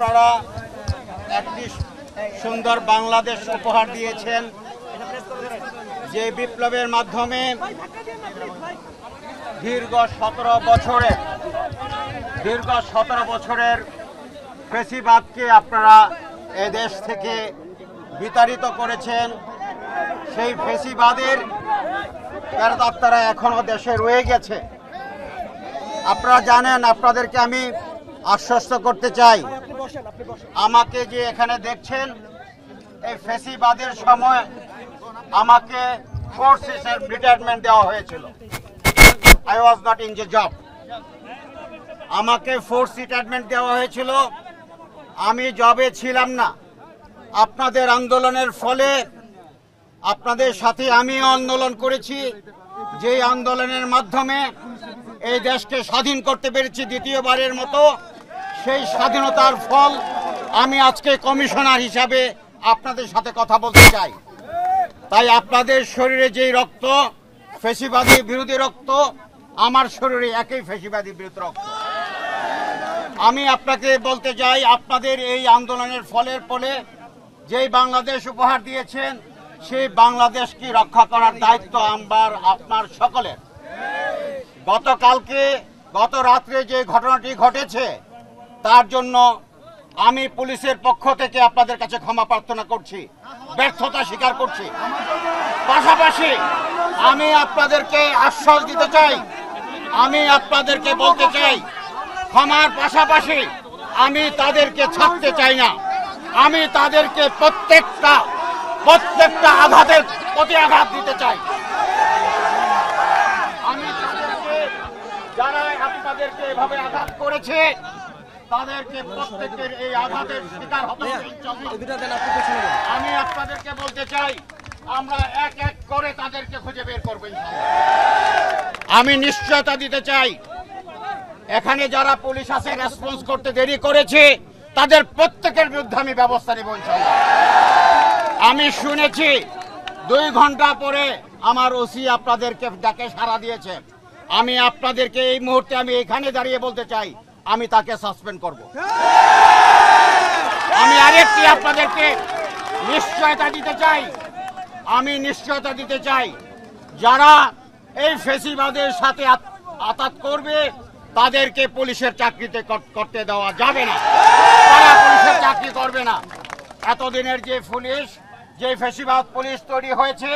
আপনারা একটি সুন্দর বাংলাদেশ উপহার দিয়েছেন, যে বিপ্লবের মাধ্যমে দীর্ঘ 17 বছরের ফ্যাসিবাদকে আপনারা এ দেশ থেকে বিতাড়িত করেছেন। সেই ফ্যাসিবাদের প্রেতাত্মারা এখনো দেশে রয়ে গেছে। আপনারা জানেন, আপনাদেরকে আমি আশ্বস্ত করতে চাই, আমাকে যে এখানে দেখছেন, এই ফ্যাসিবাদের সময় আমাকে ফোর্সেসের রিটায়ারমেন্ট দেওয়া হয়েছিল। I was not in the job. আমাকে ফোর্স রিটায়ারমেন্ট দেওয়া হয়েছিল, আমি জবে ছিলাম না। আপনাদের আন্দোলনের ফলে, আপনাদের সাথে আমিও আন্দোলন করেছি, যে আন্দোলনের মাধ্যমে এই দেশকে স্বাধীন করতে পেরেছি দ্বিতীয়বারের মতো। সেই স্বাধীনতার ফল আমি আজকে কমিশনার হিসাবে আপনাদের সাথে কথা বলতে চাই। তাই আপনাদের শরীরে যেই রক্ত ফ্যাসিবাদী বিরোধী রক্ত, আমার শরীরে একই ফ্যাসিবাদী বিরোধী রক্ত। আমি আপনাকে বলতে চাই, আপনাদের এই আন্দোলনের ফলে যেই বাংলাদেশ উপহার দিয়েছেন, সেই বাংলাদেশকে রক্ষা করার দায়িত্ব আমার আপনার সকলের। গত রাত্রে যে ঘটনাটি ঘটেছে, তার জন্য আমি পুলিশের পক্ষ থেকে আপনাদের কাছে ক্ষমা প্রার্থনা করছি, ব্যর্থতা স্বীকার করছি। পাশাপাশি আমি আপনাদেরকে আশ্বাস দিতে চাই, আমি আপনাদেরকে বলতে চাই, ক্ষমার পাশাপাশি আমি তাদেরকে ছাড়তে চাই না। আমি তাদেরকে প্রত্যেকটা আঘাতের প্রতি আঘাত দিতে চাই। আমি তাদেরকে, যারা আপনাদেরকে এভাবে আঘাত করেছে, তাদেরকে প্রত্যেকের এই আঘাতের শিকার হতে হবে। আমি আপনাদেরকে বলতে চাই, আমরা এক এক করে তাদেরকে খুঁজে বের করবো। আমি নিশ্চয়তা দিতে চাই, এখানে যারা পুলিশ আছে রেসপন্স করতে দেরি করেছে, তাদের প্রত্যেকের বিরুদ্ধে আমি ব্যবস্থা নেব ইনশাআল্লাহ। আমি শুনেছি 2 ঘন্টা পরে আমার ওসি আপনাদেরকে ডাকে সাড়া দিয়েছে। আমি আপনাদেরকে এই মুহূর্তে আমি এখানে দাঁড়িয়ে বলতে চাই, আমি তাকে সাসপেন্ড করব। আমি আরেকটি আপনাদেরকে নিশ্চয়তা দিতে চাই, যারা এই ফ্যাসিবাদের সাথে আঘাত করবে, তাদেরকে পুলিশের চাকরিতে করতে দেওয়া যাবে না। তারা পুলিশের চাকরি করবে না। এতদিনের যে ফ্যাসিবাদ পুলিশ তৈরি হয়েছে,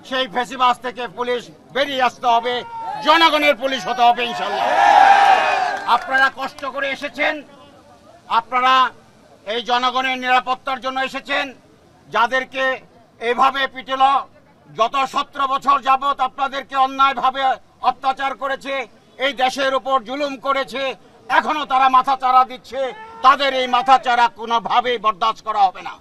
সেই ফ্যাসিবাদ থেকে পুলিশ বেরিয়ে আসতে হবে, জনগণের পুলিশ হতে হবে ইনশাআল্লাহ। আপনারা কষ্ট করে এসেছেন, আপনারা এই জনগণের নিরাপত্তার জন্য এসেছেন। যাদেরকে এভাবে পিটেল, গত 17 বছর যাবত আপনাদেরকে অন্যায়ভাবে অত্যাচার করেছে, এই দেশের উপর জুলুম করেছে, এখনো তারা মাথাচাড়া দিচ্ছে। তাদের এই মাথাচাড়া কোনোভাবেই বরদাস্ত করা হবে না।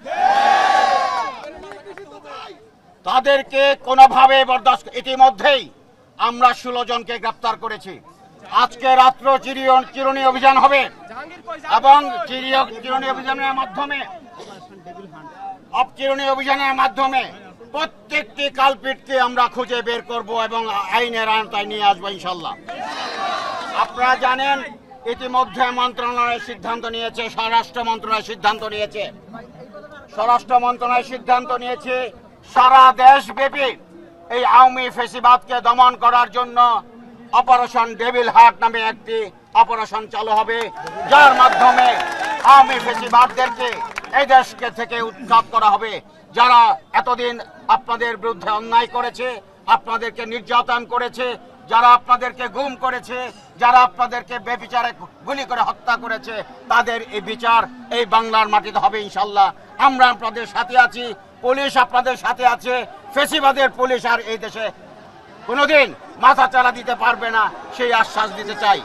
তাদেরকে কোনোভাবে বরদাস্ত। ইতিমধ্যেই আমরা 16 জনকে গ্রেফতার করেছি। আজকে রাত্র চিরুনি অভিযান হবে, এবং চিরুনি অভিযানের মাধ্যমে প্রত্যেকটি কালপিটকে আমরা খুঁজে বের করব এবং আইনের আওতায় নিয়ে আসবো ইনশাআল্লাহ। আপনারা জানেন, ইতিমধ্যে মন্ত্রণালয় সিদ্ধান্ত নিয়েছে, স্বরাষ্ট্র মন্ত্রণালয় সিদ্ধান্ত নিয়েছে সারা দেশব্যাপী এই আওয়ামী ফ্যাসিবাদকে দমন করার জন্য অপারেশন ডেভিল হার্ট নামে একটি অপারেশন চালু হবে, যার মাধ্যমে আওয়ামী ফ্যাসিবাদদেরকে এই দেশকে থেকে উৎখাত করা হবে। যারা এতদিন আপনাদের বিরুদ্ধে অন্যায় করেছে, আপনাদেরকে নির্যাতন করেছে, যারা আপনাদেরকে গুম করেছে, যারা আপনাদেরকে বেবিচারে গুলি করে হত্যা করেছে, তাদের এই বিচার এই বাংলার মাটিতে হবে ইনশাআল্লাহ। আমরা আপনাদের সাথে আছি, পুলিশ আপনাদের সাথে আছে। ফ্যাসিবাদের পুলিশ আর এই দেশে কোনোদিন মাথাচাড়া দিতে পারবে না, সেই আশ্বাস দিতে চাই।